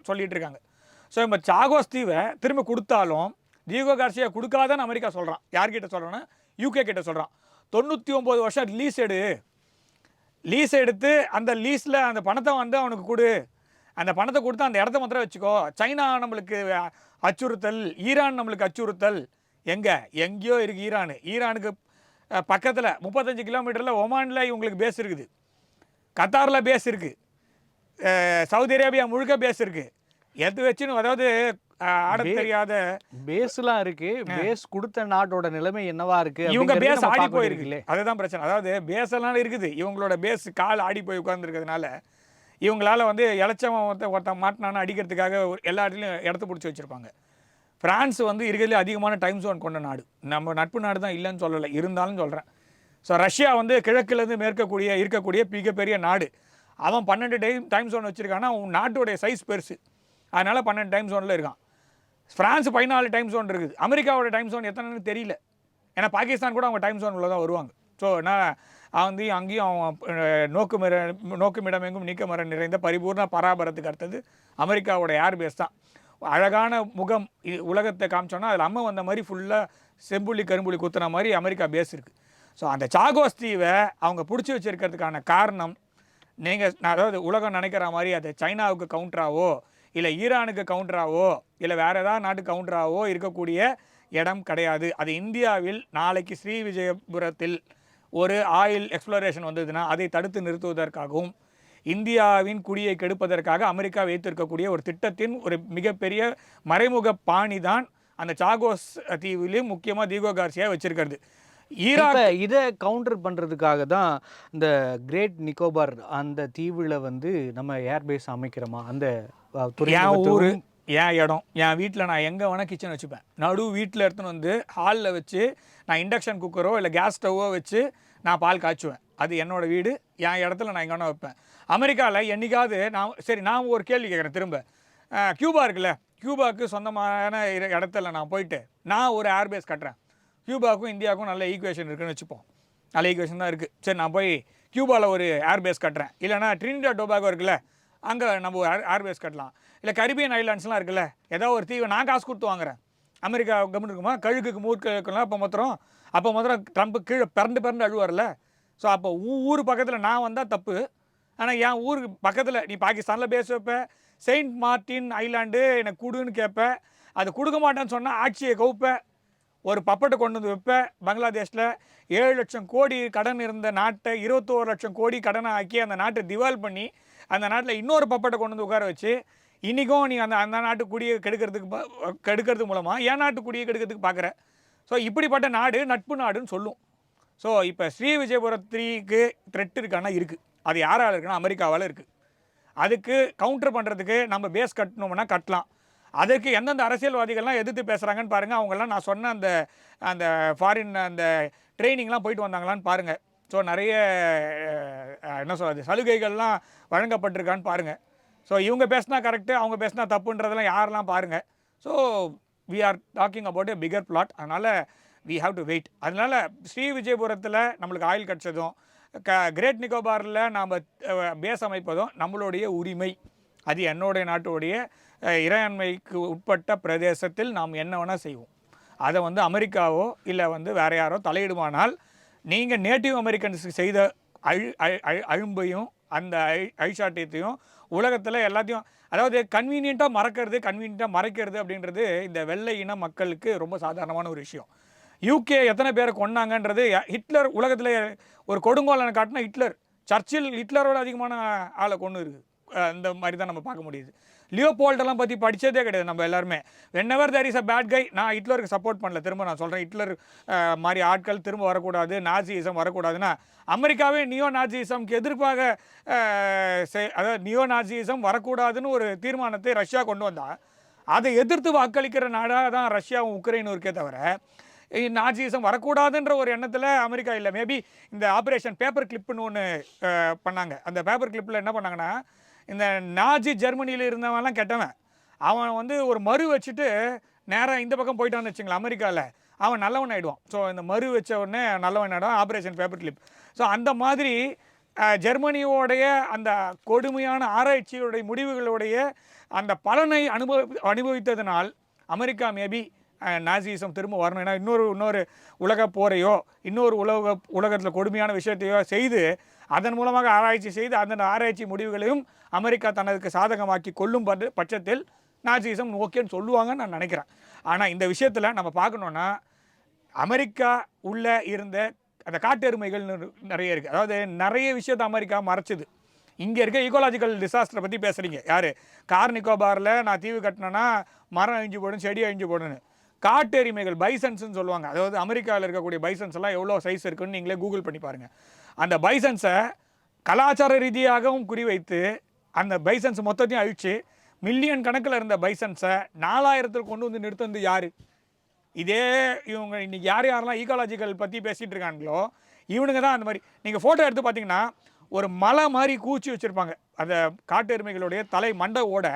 சொல்லிட்டு இருக்காங்க. ஸோ இப்போ சாகோஸ் தீவை திரும்ப கொடுத்தாலும் தீகோ கார்சியா கொடுக்காதான்னு அமெரிக்கா சொல்கிறான். யார்கிட்ட சொல்கிறான்னா யூகே கிட்ட சொல்கிறான். 99 வருஷம் லீஸ் எடுத்து அந்த லீஸில் அந்த பணத்தை வந்து அவனுக்கு கொடு, அந்த பணத்தை கொடுத்து அந்த இடத்த மாத்திரம் வச்சுக்கோ. சைனா நம்மளுக்கு அச்சுறுத்தல், ஈரான் நம்மளுக்கு அச்சுறுத்தல். எங்கேயோ இருக்குது ஈரானுக்கு பக்கத்தில் 35 கிலோமீட்டரில் ஒமானில் இவங்களுக்கு பேஸ் இருக்குது, கத்தாரில் பேஸ் இருக்குது, சவுதி அரேபியா முழுக்க பேஸ் இருக்குது. எது வச்சுன்னு அதாவது ஆட தெரியாத பேஸ்லாம் இருக்கு. பேஸ் கொடுத்த நாட்டோட நிலைமை என்னவா இருக்கு? இவங்க பேஸ் ஆடி போயிருக்குல்ல, அதுதான் பிரச்சனை. அதாவது பேஸ் எல்லாம் இருக்குது, இவங்களோட பேஸ் கால் ஆடி போய் உட்கார்ந்துருக்கிறதுனால இவங்களால வந்து இலச்சவன் ஒருத்தன் மாட்டினான்னு அடிக்கிறதுக்காக எல்லா இடத்துலையும் இடத்த பிடிச்சி வச்சுருப்பாங்க. ஃப்ரான்ஸ் வந்து இருக்கிறதுலே அதிகமான டைம் ஜோன் கொண்ட நாடு, நம்ம நட்பு நாடு தான் இல்லைன்னு சொல்லலை, இருந்தாலும் சொல்கிறேன். ஸோ ரஷ்யா வந்து கிழக்குலேருந்து இருக்கக்கூடிய மிகப்பெரிய நாடு. அவன் 12 டைம் ஜோன் வச்சுருக்கான்னா அவன் நாட்டுடைய சைஸ் பெருசு, அதனால் 12 டைம் ஜோனில் இருக்கான். ஃப்ரான்ஸ் 14 டைம் ஜோன் இருக்குது. அமெரிக்காவோட டைம் ஜோன் எத்தனைன்னு தெரியல, ஏன்னா பாகிஸ்தான் கூட அவங்க டைம் ஜோன் உள்ள தான் வருவாங்க. ஸோ நான் வந்து அங்கேயும் அவன் நோக்குமிடம் எங்கும் நீக்கமரம் நிறைந்த பரிபூர்ண பராபரத்துக்கு அடுத்தது அமெரிக்காவோட ஏர்பேஸ் தான். அழகான முகம் உலகத்தை காமிச்சோன்னா அதில் அம்மா வந்த மாதிரி ஃபுல்லாக செம்புள்ளி கரும்புள்ளி குத்துன மாதிரி அமெரிக்கா பேஸ் இருக்குது. ஸோ அந்த சாகோஸ் தீவை அவங்க பிடிச்சி வச்சுருக்கிறதுக்கான காரணம் அதாவது உலகம் நினைக்கிற மாதிரி அது சைனாவுக்கு கவுண்டராவோ இல்லை ஈரானுக்கு கவுண்டராவோ இல்லை வேறு ஏதாவது நாட்டுக்கு கவுண்டராவோ இருக்கக்கூடிய இடம் கிடையாது. அது இந்தியாவில் நாளைக்கு ஸ்ரீவிஜயபுரத்தில் ஒரு ஆயில் எக்ஸ்ப்ளோரேஷன் வந்ததுன்னா அதை தடுத்து நிறுத்துவதற்காகவும் இந்தியாவின் குடியை கெடுப்பதற்காக அமெரிக்கா வைத்திருக்கக்கூடிய ஒரு திட்டத்தின் ஒரு மிகப்பெரிய மறைமுக பாணி தான் அந்த சாகோஸ் தீவிலையும் முக்கியமாக தீகோ கார்சியா வச்சிருக்கிறது. இதை கவுண்டர் பண்ணுறதுக்காக தான் இந்த கிரேட் நிக்கோபார் அந்த தீவில் வந்து நம்ம ஏர்பேஸ் அமைக்கிறோமா? அந்த என் ஊர், என் இடம், என் வீட்டில் நான் எங்கே வேணால் கிச்சன் வச்சுப்பேன். வீட்டில் எடுத்துன்னு வந்து ஹாலில் வச்சு நான் இண்டக்ஷன் குக்கரோ இல்லை கேஸ் ஸ்டவ்வோ வச்சு நான் பால் காய்ச்சுவேன். அது என்னோடய வீடு, என் இடத்துல நான் எங்கே வேணால் வைப்பேன். அமெரிக்காவில் என்றைக்காவது நான் ஒரு கேள்வி கேட்குறேன் திரும்ப. கியூபா இருக்குல்ல, கியூபாவுக்கு சொந்தமான இடத்துல நான் போயிட்டு நான் ஒரு ஏர்பேஸ் கட்டுறேன். கியூபாவுக்கும் இந்தியாவுக்கும் நல்ல ஈக்குவேஷன் இருக்குன்னு வச்சுப்போம், நல்ல ஈக்குவேஷன் தான் இருக்குது. சரி, நான் போய் கியூபாவில் ஒரு ஏர்பேஸ் கட்டுறேன். இல்லைனா ட்ரினிடாட் டொபாகோ இருக்குல்ல, அங்கே நம்ம ஏர்பேஸ் கட்டலாம். இல்லை கரிபியன் ஐலாண்ட்ஸ்லாம் இருக்குல்ல, ஏதோ ஒரு தீவை நான் காசு கொடுத்து வாங்குறேன். அமெரிக்கா கவர்மெண்ட் இருக்குமா, கழுகுக்கு மூர்க்கலாம். அப்போ மாத்திரம் ட்ரம்ப்பு கீழே பிறண்டு அழுவார்ல. ஸோ அப்போ ஊர் பக்கத்தில் நான் வந்தால் தப்பு, ஆனால் என் ஊருக்கு பக்கத்தில் நீ பாகிஸ்தானில் பேச வைப்ப, செயின்ட் மார்ட்டின் ஐலாண்டு எனக்கு கொடுன்னு கேட்ப, அது கொடுக்க மாட்டேன்னு சொன்னால் ஆட்சியை கவுப்ப, ஒரு பப்பட்டை கொண்டு வந்து வைப்பேன். பங்களாதேஷில் 7 லட்சம் கோடி கடன் இருந்த நாட்டை 21 லட்சம் கோடி கடனை ஆக்கி அந்த நாட்டை திவால் பண்ணி அந்த நாட்டில் இன்னொரு பப்பட்டை கொண்டு வந்து உட்கார வச்சு இன்றைக்கும் நீ அந்த நாட்டு குடியை கெடுக்கிறது மூலமாக என் நாட்டு குடியை கெடுக்கிறதுக்கு பார்க்குற. ஸோ இப்படிப்பட்ட நாடு நட்பு நாடுன்னு சொல்லும். ஸோ இப்போ ஸ்ரீவிஜயபுரத்திற்கு த்ரெட் இருக்கானா இருக்குது. அது யாரால் இருக்குன்னா அமெரிக்காவால் இருக்குது. அதுக்கு கவுண்டர் பண்ணுறதுக்கு நம்ம பேஸ் கட்டணும்னா கட்டலாம். அதுக்கு எந்தெந்த அரசியல்வாதிகள்லாம் எதிர்த்து பேசுகிறாங்கன்னு பாருங்கள். அவங்கெல்லாம் நான் சொன்ன அந்த ஃபாரின் அந்த ட்ரைனிங்லாம் போயிட்டு வந்தாங்களான்னு பாருங்கள். ஸோ நிறைய என்ன சொல்கிறது சலுகைகள்லாம் வழங்கப்பட்டிருக்கான்னு பாருங்கள். ஸோ இவங்க பேசினா கரெக்டு, அவங்க பேசினா தப்புன்றதெல்லாம் யாரெல்லாம் பாருங்கள். So we are talking about a bigger plot, அதனால் வி ஹாவ் டு வெயிட். அதனால் ஸ்ரீவிஜயபுரத்தில் நம்மளுக்கு ஆயில் கிடச்சதும் கிரேட் நிக்கோபாரில் நாம் பேஸ் அமைப்பதும் நம்மளுடைய உரிமை. அது என்னுடைய நாட்டுடைய இறையாண்மைக்கு உட்பட்ட பிரதேசத்தில் நாம் என்ன வேணால் செய்வோம். அதை வந்து அமெரிக்காவோ இல்லை வந்து வேறு யாரோ தலையிடுமானால் நீங்கள் நேட்டிவ் அமெரிக்கன்ஸுக்கு செய்த அழும்பையும் அந்த அழிச்சாட்டியத்தையும் உலகத்தில் எல்லாத்தையும், அதாவது கன்வீனியண்ட்டாக மறைக்கிறது அப்படின்றது இந்த வெள்ளை இன மக்களுக்கு ரொம்ப சாதாரணமான ஒரு விஷயம். யூகே எத்தனை பேரை கொண்டாங்கன்றது, ஹிட்லர் உலகத்தில் ஒரு கொடுங்கோலனை காட்டினா ஹிட்லரோட அதிகமான ஆளை அந்த மாதிரி தான் நம்ம பார்க்க முடியுது. லியோபோல்டெல்லாம் பற்றி படித்ததே கிடையாது நம்ம எல்லாருமே. Whenever there is a bad guy, நான் ஹிட்லருக்கு சப்போர்ட் பண்ணல, திரும்ப நான் சொல்கிறேன், ஹிட்லர் மாதிரி ஆட்கள் திரும்ப வரக்கூடாது, நாசிசம் வரக்கூடாதுன்னா அமெரிக்காவே நியோ நாசிசம்க்கு எதிர்ப்பாக அதாவது நியோ நாசிசம் வரக்கூடாதுன்னு ஒரு தீர்மானத்தை ரஷ்யா கொண்டு வந்தால் அதை எதிர்த்து வாக்களிக்கிற நாடாக தான் ரஷ்யாவும் உக்ரைனும் இருக்கே தவிர நாசிசம் வரக்கூடாதுன்ற ஒரு எண்ணத்தில் அமெரிக்கா இல்லை. மேபி இந்த ஆப்ரேஷன் பேப்பர் கிளிப்புன்னு ஒன்று பண்ணாங்க. அந்த பேப்பர் கிளிப்பில் என்ன பண்ணாங்கன்னா, இந்த நாஜி ஜெர்மனியில் இருந்தவன்லாம் கெட்டவன், அவன் வந்து ஒரு மறு வச்சுட்டு நேராக இந்த பக்கம் போயிட்டான்னு வச்சுங்களேன், அமெரிக்காவில் அவன் நல்லவன் ஆகிடுவான். ஸோ இந்த மறு வச்ச உடனே நல்லவன் ஆகிடுவான், ஆப்ரேஷன் பேப்பர் கிளிப். ஸோ அந்த மாதிரி ஜெர்மனியோடைய அந்த கொடுமையான ஆராய்ச்சியுடைய முடிவுகளுடைய அந்த பலனை அனுபவித்ததனால் அமெரிக்கா மேபி நாசிசம் திரும்ப வரணும். ஏன்னா இன்னொரு உலக போரையோ இன்னொரு உலகத்தில் கொடுமையான விஷயத்தையோ செய்து அதன் மூலமாக ஆராய்ச்சி செய்து அந்த ஆராய்ச்சி முடிவுகளையும் அமெரிக்கா தனதுக்கு சாதகமாக்கி கொள்ளும் பட்சத்தில் நாசிசம் ஓகேன்னு சொல்லுவாங்கன்னு நான் நினைக்கிறேன். ஆனால் இந்த விஷயத்தில் நம்ம பார்க்கணுன்னா, அமெரிக்கா உள்ளே இருந்த அந்த காட்டெருமைகள் நிறைய இருக்குது. அதாவது நிறைய விஷயத்தை அமெரிக்கா மறைச்சிது. இங்கே இருக்க ஈகோலாஜிக்கல் டிசாஸ்டரை பற்றி பேசுகிறீங்க யார்? கார் நிக்கோபாரில் நான் தீவு கட்டினேன்னா மரம் அழிஞ்சு போடும், செடி அழிஞ்சு போடுன்னு. காட்டெருமைகள் பைசன்ஸ்ன்னு சொல்லுவாங்க. அதாவது அமெரிக்காவில் இருக்கக்கூடிய பைசன்ஸ் எல்லாம் எவ்வளோ சைஸ் இருக்குன்னு நீங்களே கூகுள் பண்ணி பாருங்கள். அந்த பைசன்ஸை கலாச்சார ரீதியாகவும் குறிவைத்து அந்த பைசன்ஸ் மொத்தத்தையும் அழித்து மில்லியன் கணக்கில் இருந்த பைசன்ஸை 4000 கொண்டு வந்து நிறுத்தது யார்? இதே இவங்க இன்றைக்கி யாரெல்லாம் ஈகாலஜிக்கல் பற்றி பேசிகிட்டு இருக்காங்களோ இவனுங்க தான் அந்த மாதிரி. நீங்கள் ஃபோட்டோ எடுத்து பார்த்தீங்கன்னா ஒரு மலை மாதிரி கூச்சி வச்சுருப்பாங்க. அந்த காட்டெருமைகளுடைய தலை மண்டையோட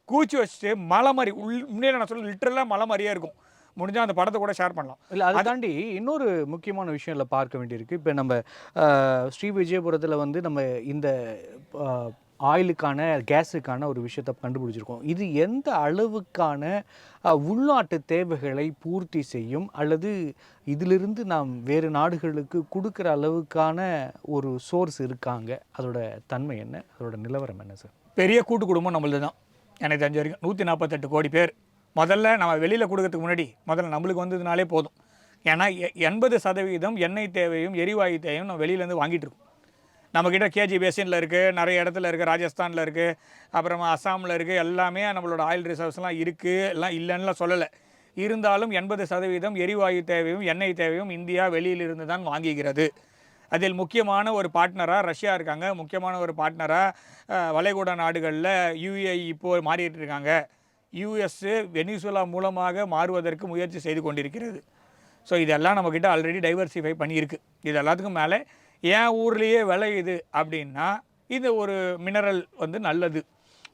கூச்சி வச்சுட்டு மலை மாதிரி உண்மையில நான் சொல்ல லிட்டரலாக மலை மாதிரியே இருக்கும். முடிஞ்சால் அந்த படத்தை கூட ஷேர் பண்ணலாம். இல்லை, அதை தாண்டி இன்னொரு முக்கியமான விஷயம் இல்லை பார்க்க வேண்டியிருக்கு. இப்போ நம்ம ஸ்ரீ விஜயபுரத்தில் வந்து நம்ம இந்த ஆயிலுக்கான கேஸுக்கான ஒரு விஷயத்தை கண்டுபிடிச்சிருக்கோம். இது எந்த அளவுக்கான உள்நாட்டு தேவைகளை பூர்த்தி செய்யும், அல்லது இதிலிருந்து நாம் வேறு நாடுகளுக்கு கொடுக்குற அளவுக்கான ஒரு சோர்ஸ் இருக்காங்க? அதோட தன்மை என்ன, அதோட நிலவரம் என்ன சார்? பெரிய கூட்டு குடும்பம் நம்மளது தான் எனக்கு தெரிஞ்ச வரைக்கும். 148 கோடி பேர். முதல்ல நம்ம வெளியில் கொடுக்கறதுக்கு முன்னாடி முதல்ல நம்மளுக்கு வந்ததுனாலே போதும். ஏன்னா 80% எண்ணெய் தேவையும் எரிவாயு தேவையும் நம்ம வெளியிலேருந்து வாங்கிட்டு இருக்கோம். நம்மக்கிட்ட கேஜி பேசினில் இருக்குது, நிறைய இடத்துல இருக்குது, ராஜஸ்தானில் இருக்குது, அப்புறமா அஸ்ஸாமில் இருக்குது, எல்லாமே நம்மளோட ஆயில் ரிசர்வ்ஸ்லாம் இருக்குது, எல்லாம் இல்லைன்னுலாம் சொல்லலை. இருந்தாலும் 80% எரிவாயு தேவையும் எண்ணெய் தேவையும் இந்தியா வெளியிலிருந்து தான் வாங்குகிறது. அதில் முக்கியமான ஒரு பார்ட்னராக ரஷ்யா இருக்காங்க. முக்கியமான ஒரு பார்ட்னராக வளைகுடா நாடுகளில் யுஏஇ இப்போது மாறிட்டு இருக்காங்க. யூஎஸ்ஸு வெனிசுலா மூலமாக மாறுவதற்கு முயற்சி செய்து கொண்டிருக்கிறது. ஸோ இதெல்லாம் நம்மக்கிட்ட ஆல்ரெடி டைவர்சிஃபை பண்ணியிருக்கு. இது எல்லாத்துக்கும் மேலே என் ஊர்லேயே விளையுது அப்படின்னா இது ஒரு மினரல் வந்து நல்லது.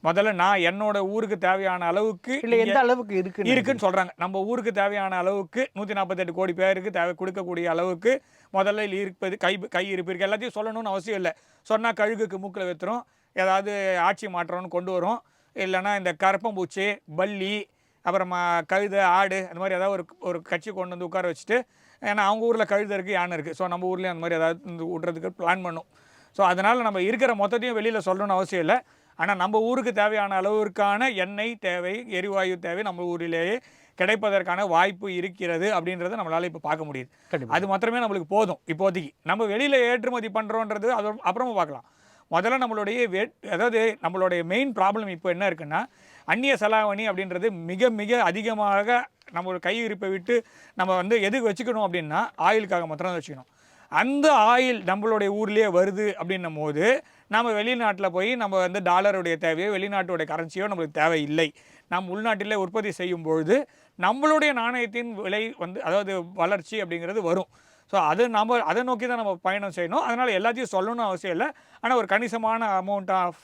முதல்ல நான் என்னோட ஊருக்கு தேவையான அளவுக்கு இல்லை எந்த அளவுக்கு இருக்குன்னு சொல்கிறாங்க. நம்ம ஊருக்கு தேவையான அளவுக்கு 148 கோடி பேருக்கு தேவை கொடுக்கக்கூடிய அளவுக்கு முதல்ல இருப்பது கை இருப்பு இருக்குது. எல்லாத்தையும் சொல்லணும்னு அவசியம் இல்லை. சொன்னால் கழுகுக்கு மூக்கில் வைத்துரும், ஏதாவது ஆட்சி மாற்றம்னு கொண்டு வரும். இல்லைனா இந்த கரப்பம்பூச்சி, பல்லி, அப்புறமா கழுதை, ஆடு, அந்த மாதிரி ஏதாவது ஒரு கட்சி கொண்டு வந்து உட்கார வச்சுட்டு, ஏன்னா அவங்க ஊரில் கழுதை இருக்குது, யானை இருக்குது, ஸோ நம்ம ஊர்லேயும் அந்த மாதிரி ஏதாவது விட்றதுக்கு பிளான் பண்ணும். ஸோ அதனால் நம்ம இருக்கிற மொத்தத்தையும் வெளியில் சொல்லணும்னு அவசியம் இல்லை. ஆனால் நம்ம ஊருக்கு தேவையான அளவிற்கான எண்ணெய் தேவை, எரிவாயு தேவை நம்ம ஊரிலேயே கிடைப்பதற்கான வாய்ப்பு இருக்கிறது அப்படின்றத நம்மளால் இப்போ பார்க்க முடியுது. அது மாத்திரமே நம்மளுக்கு போதும் இப்போதைக்கு. நம்ம வெளியில் ஏற்றுமதி பண்ணுறோன்றது அது அப்புறமா பார்க்கலாம். முதல்ல அதாவது நம்மளுடைய மெயின் ப்ராப்ளம் இப்போ என்ன இருக்குன்னா, அந்நிய செலாவணி அப்படின்றது மிக மிக அதிகமாக நம்ம கையிருப்பை விட்டு நம்ம வந்து எதுக்கு வச்சுக்கணும் அப்படின்னா ஆயிலுக்காக மாத்திரம் வச்சுக்கணும். அந்த ஆயில் நம்மளுடைய ஊர்லேயே வருது அப்படின்னும் போது நம்ம வெளிநாட்டில் போய் நம்ம வந்து டாலருடைய தேவையோ வெளிநாட்டுடைய கரன்சியோ நம்மளுக்கு தேவையில்லை. நாம் உள்நாட்டிலே உற்பத்தி செய்யும் பொழுது நம்மளுடைய நாணயத்தின் விலை வந்து அதாவது வளர்ச்சி அப்படிங்கிறது வரும். ஸோ அதை நோக்கி தான் நம்ம பயணம் செய்யணும். அதனால் எல்லாத்தையும் சொல்லணும்னு அவசியம் இல்லை. ஆனால் ஒரு கணிசமான amount of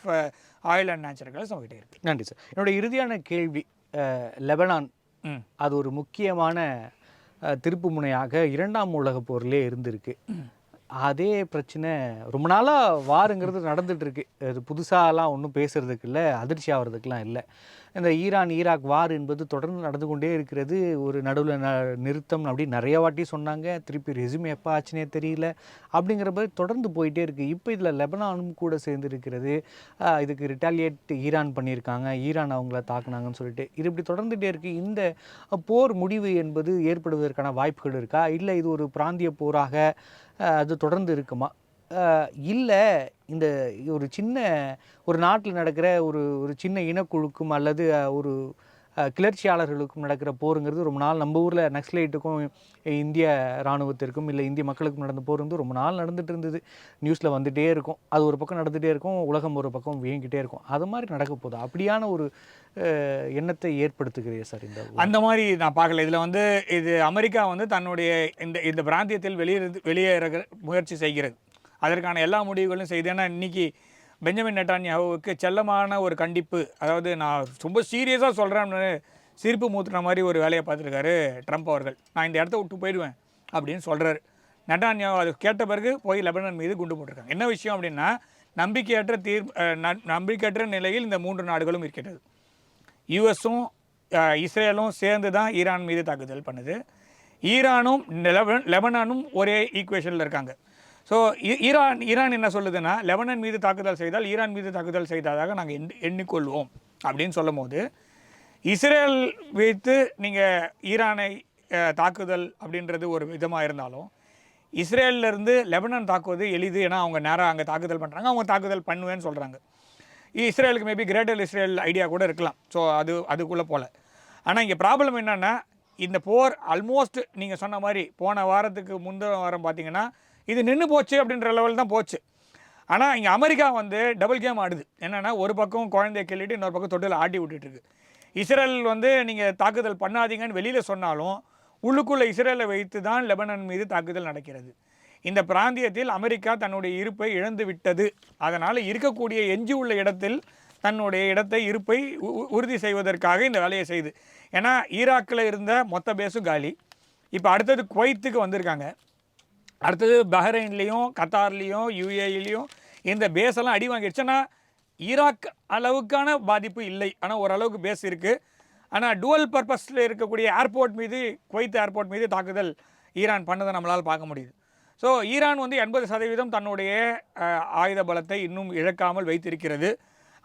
oil and natural gas நம்மகிட்ட இருக்குது. நன்றி சார். என்னோட இறுதியான கேள்வி, லெபனான் அது ஒரு முக்கியமான திருப்பு முனையாக 2ஆம் உலகப் போரிலே இருந்திருக்கு. அதே பிரச்சனை ரொம்ப நாளாக வாருங்கிறது நடந்துகிட்டு இருக்கு. அது புதுசாலாம் ஒன்றும் பேசுகிறதுக்கு இல்லை, அதிர்ச்சி ஆகிறதுக்கெலாம் இல்லை. இந்த ஈராக் வார் என்பது தொடர்ந்து நடந்து கொண்டே இருக்கிறது. ஒரு நடுவில் நிறுத்தம் அப்படி நிறைய வாட்டி சொன்னாங்க. திருப்பி ரெஸ்யூம் எப்போ ஆச்சுனே தெரியல. அப்படிங்கிற மாதிரி தொடர்ந்து போயிட்டே இருக்குது. இப்போ இதில் லெபனானும் கூட சேர்ந்து இருக்கிறது. இதுக்கு ரிட்டாலியேட் ஈரான் பண்ணியிருக்காங்க, ஈரான் அவங்கள தாக்குனாங்கன்னு சொல்லிட்டு இது இப்படி தொடர்ந்துகிட்டே இருக்குது. இந்த போர் முடிவு என்பது ஏற்படுவதற்கான வாய்ப்புகள் இருக்கா, இல்லை இது ஒரு பிராந்திய போராக அது தொடர்ந்து இருக்குமா? இல்லை இந்த ஒரு சின்ன ஒரு நாட்டில் நடக்கிற ஒரு ஒரு சின்ன இனக்குழுக்கும் அல்லது ஒரு கிளர்ச்சியாளர்களுக்கும் நடக்கிற போருங்கிறது ரொம்ப நாள் நம்ம ஊரில் நக்ஸலைட்டுக்கும் இந்திய இராணுவத்திற்கும் இல்லை இந்திய மக்களுக்கும் நடந்த போர் வந்து ரொம்ப நாள் நடந்துட்டு இருந்தது. நியூஸில் வந்துகிட்டே இருக்கும். அது ஒரு பக்கம் நடந்துகிட்டே இருக்கும், உலகம் ஒரு பக்கம் வியங்கிட்டே இருக்கும். அது மாதிரி நடக்க போகுது. அப்படியான ஒரு எண்ணத்தை ஏற்படுத்துகிறீங்க சார் இந்த அந்த மாதிரி நான் பார்க்கல. இதில் வந்து இது அமெரிக்கா வந்து தன்னுடைய இந்த பிராந்தியத்தில் வெளியேற முயற்சி செய்கிறது. அதற்கான எல்லா முடிவுகளும் செய்து. ஏன்னா இன்னைக்கு பெஞ்சமின் நெட்டான்யாஹுவுக்கு செல்லமான ஒரு கண்டிப்பு, அதாவது நான் ரொம்ப சீரியஸாக சொல்கிறேன்னு சிரிப்பு மூத்துன மாதிரி ஒரு வேலையை பார்த்துருக்காரு ட்ரம்ப் அவர்கள். நான் இந்த இடத்த விட்டு போயிடுவேன் அப்படின்னு சொல்கிறாரு. நெட்டான்யாஹு அது கேட்ட பிறகு போய் லெபனான் மீது குண்டு போட்டிருக்காங்க. என்ன விஷயம் அப்படின்னா, நம்பிக்கையற்ற நிலையில் இந்த 3 நாடுகளும் இருக்கிறது. யூஎஸும் இஸ்ரேலும் சேர்ந்து தான் ஈரான் மீது தாக்குதல் பண்ணுது. ஈரானும் லெபனானும் ஒரே ஈக்குவேஷனில் இருக்காங்க. ஸோ ஈரான் என்ன சொல்லுதுன்னா, லெபனான் மீது தாக்குதல் செய்தால் ஈரான் மீது தாக்குதல் செய்ததாக நாங்கள் எண்ணிக்கொள்வோம் அப்படின்னு சொல்லும் போது, இஸ்ரேல் வைத்து நீங்கள் ஈரானை தாக்குதல் அப்படின்றது ஒரு விதமாக இருந்தாலும், இஸ்ரேலிருந்து லெபனான் தாக்குவது எளிது. ஏன்னா அவங்க நேராக அங்கே தாக்குதல் பண்ணுறாங்க, அவங்க தாக்குதல் பண்ணுவேன்னு சொல்கிறாங்க. இஸ்ரேலுக்கு மேபி கிரேட்டர் இஸ்ரேல் ஐடியா கூட இருக்கலாம். ஸோ அதுக்குள்ளே போகல. ஆனால் இங்கே ப்ராப்ளம் என்னென்னா, இந்த போர் ஆல்மோஸ்ட் நீங்கள் சொன்ன மாதிரி போன வாரத்துக்கு முந்தின வாரம் பார்த்தீங்கன்னா இது நின்று போச்சு அப்படின்ற லெவல் தான் போச்சு. ஆனால் இங்கே அமெரிக்கா வந்து டபுள் கேம் ஆடுது. என்னென்னா, ஒரு பக்கம் குழந்தைய கிள்ளிட்டு இன்னொரு பக்கம் தொட்டில் ஆட்டி விட்டுட்டுருக்கு. இஸ்ரேல் வந்து நீங்கள் தாக்குதல் பண்ணாதீங்கன்னு வெளியில் சொன்னாலும் உள்ளுக்குள்ளே இஸ்ரேலை வைத்து தான் லெபனான் மீது தாக்குதல் நடக்கிறது. இந்த பிராந்தியத்தில் அமெரிக்கா தன்னுடைய இருப்பை இழந்து விட்டது. அதனால் இருக்கக்கூடிய எஞ்சி உள்ள இடத்தில் தன்னுடைய இருப்பை உறுதி செய்வதற்காக இந்த வேலையை செய்யுது. ஏன்னா ஈராக்கில் இருந்த மொத்த பேஸும் காலி. இப்போ அடுத்தது குவைத்துக்கு வந்திருக்காங்க. அடுத்தது பஹ்ரைன்லேயும் கத்தார்லேயும் யுஏஇலையும் இந்த பேஸெல்லாம் அடி வாங்கிடுச்சுன்னா ஈராக் அளவுக்கான பாதிப்பு இல்லை. ஆனால் ஓரளவுக்கு பேஸ் இருக்குது. ஆனால் டுவல் பர்பஸில் இருக்கக்கூடிய ஏர்போர்ட் மீது, குவைத் ஏர்போர்ட் மீது தாக்குதல் ஈரான் பண்ணதை நம்மளால் பார்க்க முடியுது. ஸோ ஈரான் வந்து 80% தன்னுடைய ஆயுத பலத்தை இன்னும் இழக்காமல் வைத்திருக்கிறது.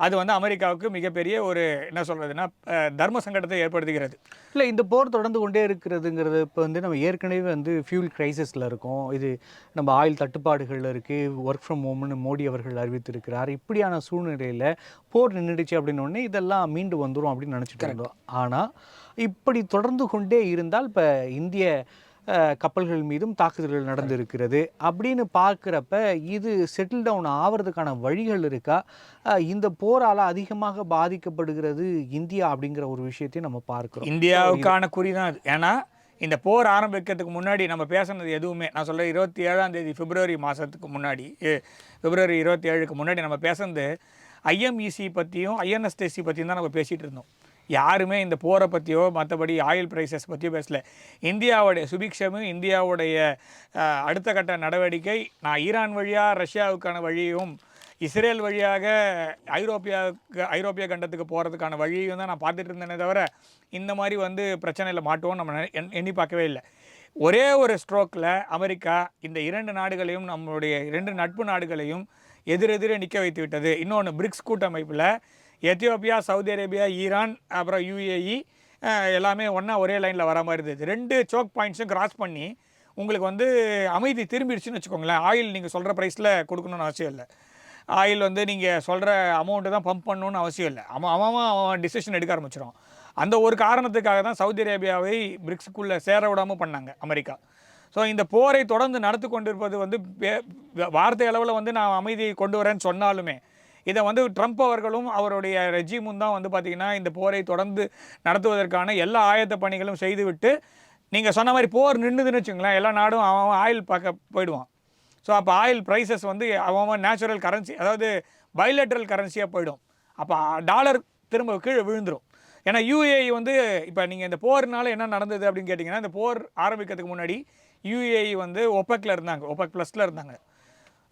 அது வந்து அமெரிக்காவுக்கு மிகப்பெரிய ஒரு என்ன சொல்கிறதுனா தர்ம சங்கடத்தை ஏற்படுத்துகிறது. இல்லை, இந்த போர் தொடர்ந்து கொண்டே இருக்கிறதுங்கிறது இப்போ வந்து நம்ம ஏற்கனவே வந்து ஃபியூல் கிரைசிஸில் இருக்கோம். இது நம்ம ஆயில் தட்டுப்பாடுகளில் இருக்குது. ஒர்க் ஃப்ரம் ஹோம்னு மோடி அவர்கள் அறிவித்திருக்கிறார். இப்படியான சூழ்நிலையில் போர் நின்றுடுச்சு அப்படின்னோடனே இதெல்லாம் மீண்டு வந்துடும் அப்படின்னு நினச்சிட்டு இருந்தோம். ஆனால் இப்படி தொடர்ந்து கொண்டே இருந்தால் இப்போ இந்திய கப்பல்கள் மீதும் தாக்குதல்கள் நடந்திருக்கிறது அப்படின்னு பார்க்குறப்ப இது செட்டில் டவுன் ஆகிறதுக்கான வழிகள் இருக்கா? இந்த போரால் அதிகமாக பாதிக்கப்படுகிறது இந்தியா அப்படிங்கிற ஒரு விஷயத்தையும் நம்ம பார்க்குறோம். இந்தியாவுக்கான குறி தான் அது. ஏன்னா இந்த போர் ஆரம்பிக்கிறதுக்கு முன்னாடி நம்ம பேசுனது எதுவுமே, நான் சொல்கிறேன் 27ஆம் தேதி பிப்ரவரி மாதத்துக்கு முன்னாடி, பிப்ரவரி 27க்கு முன்னாடி நம்ம பேசுனது ஐஎம்இசி பற்றியும் ஐஎன்எஸ்டிசி பற்றியும் தான் நம்ம பேசிகிட்டு இருந்தோம். யாருமே இந்த போரை பற்றியோ மற்றபடி ஆயில் ப்ரைஸஸ் பற்றியோ பேசல. இந்தியாவுடைய சுபிக்ஷமும் இந்தியாவுடைய அடுத்த கட்ட நடவடிக்கை, நான் ஈரான் வழியாக ரஷ்யாவுக்கான வழியும் இஸ்ரேல் வழியாக ஐரோப்பிய கண்டத்துக்கு போகிறதுக்கான வழியும் தான் நான் பார்த்துட்டு இருந்தேனே தவிர இந்த மாதிரி வந்து பிரச்சனையில் மாட்டோம் நம்ம எண்ணி பார்க்கவே இல்லை. ஒரே ஒரு ஸ்ட்ரோக்கில் அமெரிக்கா இந்த 2 நாடுகளையும், நம்மளுடைய 2 நட்பு நாடுகளையும் எதிரெதிரே நிற்க வைத்து விட்டது. இன்னொன்று பிரிக்ஸ் கூட்டமைப்பில் எத்தியோப்பியா, சவுதி அரேபியா, ஈரான், அப்புறம் யுஏஇ எல்லாமே ஒன்றா ஒரே லைனில் வர மாதிரி இருந்தது. 2 சோக் பாயிண்ட்ஸும் கிராஸ் பண்ணி உங்களுக்கு வந்து அமைதி திரும்பிடுச்சுன்னு வச்சுக்கோங்களேன். ஆயில் நீங்கள் சொல்கிற ப்ரைஸில் கொடுக்கணுன்னு அவசியம் இல்லை. ஆயில் வந்து நீங்கள் சொல்கிற அமௌண்ட்டு தான் பம்ப் பண்ணணுன்னு அவசியம் இல்லை. அவன் டிசிஷன் எடுக்க ஆரம்பிச்சிடும். அந்த ஒரு காரணத்துக்காக தான் சவுதி அரேபியாவை பிரிக்ஸுக்குள்ளே சேர விடாமல் பண்ணாங்க அமெரிக்கா. ஸோ இந்த போரை தொடர்ந்து நடத்தி கொண்டிருப்பது வந்து வார்த்தை அளவில் வந்து நான் அமைதியை கொண்டு வரேன்னு சொன்னாலுமே இதை வந்து ட்ரம்ப் அவர்களும் அவருடைய ரெஜிமும் தான் வந்து பார்த்திங்கன்னா இந்த போரை தொடர்ந்து நடத்துவதற்கான எல்லா ஆயத்த பணிகளும் செய்துவிட்டு, நீங்கள் சொன்ன மாதிரி போர் நின்றுதுன்னு வச்சுங்களேன், எல்லா நாடும் அவன் ஆயில் பார்க்க போயிடுவான். ஸோ அப்போ ஆயில் ப்ரைஸஸ் வந்து அவன் நேச்சுரல் கரன்சி, அதாவது பைலேட்ரல் கரன்சியாக போயிடும். அப்போ டாலர் திரும்ப கீழே விழுந்துடும். ஏன்னா யுஏஇ வந்து இப்போ நீங்கள் இந்த போர்னால என்ன நடந்தது அப்படின்னு கேட்டிங்கன்னா, இந்த போர் ஆரம்பிக்கிறதுக்கு முன்னாடி யுஏஇ வந்து ஒபெக்கில் இருந்தாங்க, ஒபெக் ப்ளஸில் இருந்தாங்க.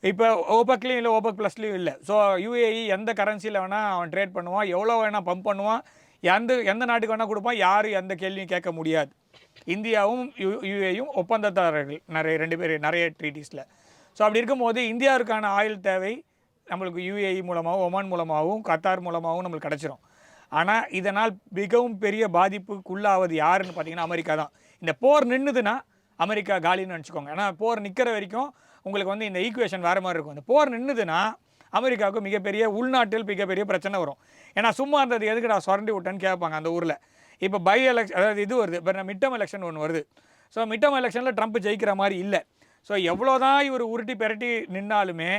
இப்போ ஓபெக்லேயும் இல்லை, ஓபெக் ப்ளஸ்லேயும் இல்லை. ஸோ யுஏஇ எந்த கரன்சியில் வேணால் அவன் ட்ரேட் பண்ணுவான், எவ்வளோ வேணால் பம்ப் பண்ணுவான், எந்த நாட்டுக்கு வேணால் கொடுப்பான், யாரும் எந்த கேள்வியும் கேட்க முடியாது. இந்தியாவும் யுஏயும் ஒப்பந்ததாரர்கள் நிறைய ட்ரீட்டிஸில். ஸோ அப்படி இருக்கும்போது இந்தியாவுக்கான ஆயில் தேவை நம்மளுக்கு யுஏஇ மூலமாகவும், ஒமான் மூலமாகவும், கத்தார் மூலமாகவும் நம்மளுக்கு கிடச்சிரும். ஆனால் இதனால் மிகவும் பெரிய பாதிப்புக்குள்ளாவது யாருன்னு பார்த்தீங்கன்னா அமெரிக்கா தான். இந்த போர் நின்றுதுன்னா அமெரிக்கா காலின்னு நினச்சிக்கோங்க. ஏன்னா போர் நிற்கிற வரைக்கும் உங்களுக்கு வந்து இந்த ஈக்குவேஷன் வேறு மாதிரி இருக்கும். இந்த போர் நின்றுதுன்னா அமெரிக்காவுக்கு மிகப்பெரிய உள்நாட்டில் மிகப்பெரிய பிரச்சனை வரும். ஏன்னா சும்மா இருந்தது எதுக்கு நான் சுரண்டி விட்டேன்னு கேட்பாங்க அந்த ஊரில். இப்போ பை எலெக்ஷன், அதாவது இது வருது, இப்போ மிட்டம் எலெக்ஷன் ஒன்று வருது. ஸோ மிட்டம் எலெக்ஷனில் ட்ரம்ப் ஜெயிக்கிற மாதிரி இல்லை. ஸோ எவ்வளோ தான் இவர் உருட்டி பெரட்டி நின்னாலுமே,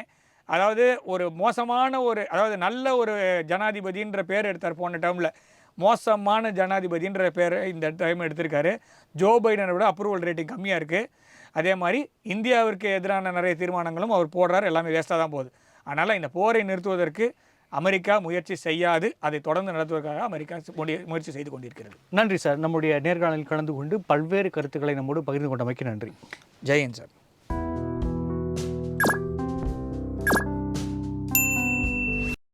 அதாவது ஒரு மோசமான ஒரு, அதாவது நல்ல ஒரு ஜனாதிபதின்ற பேர் எடுத்தார் போன டேர்மில், மோசமான ஜனாதிபதின்ற பேர் இந்த டைம் எடுத்திருக்காரு. ஜோ பைடனை விட அப்ரூவல் ரேட்டிங் கம்மியாக இருக்குது. அதே மாதிரி இந்தியாவிற்கு எதிரான நிறைய தீர்மானங்களும் அவர் போடுறார், எல்லாமே வேஸ்ட்டாக தான் போகுது. அதனால் இந்த போரை நிறுத்துவதற்கு அமெரிக்கா முயற்சி செய்யாது, அதை தொடர்ந்து நடத்துவதற்காக அமெரிக்கா முயற்சி செய்து கொண்டிருக்கிறது. நன்றி சார், நம்முடைய நேர்காணலில் கலந்து கொண்டு பல்வேறு கருத்துக்களை நம்மோடு பகிர்ந்து கொண்டமைக்கு நன்றி. ஜெயன் சார்.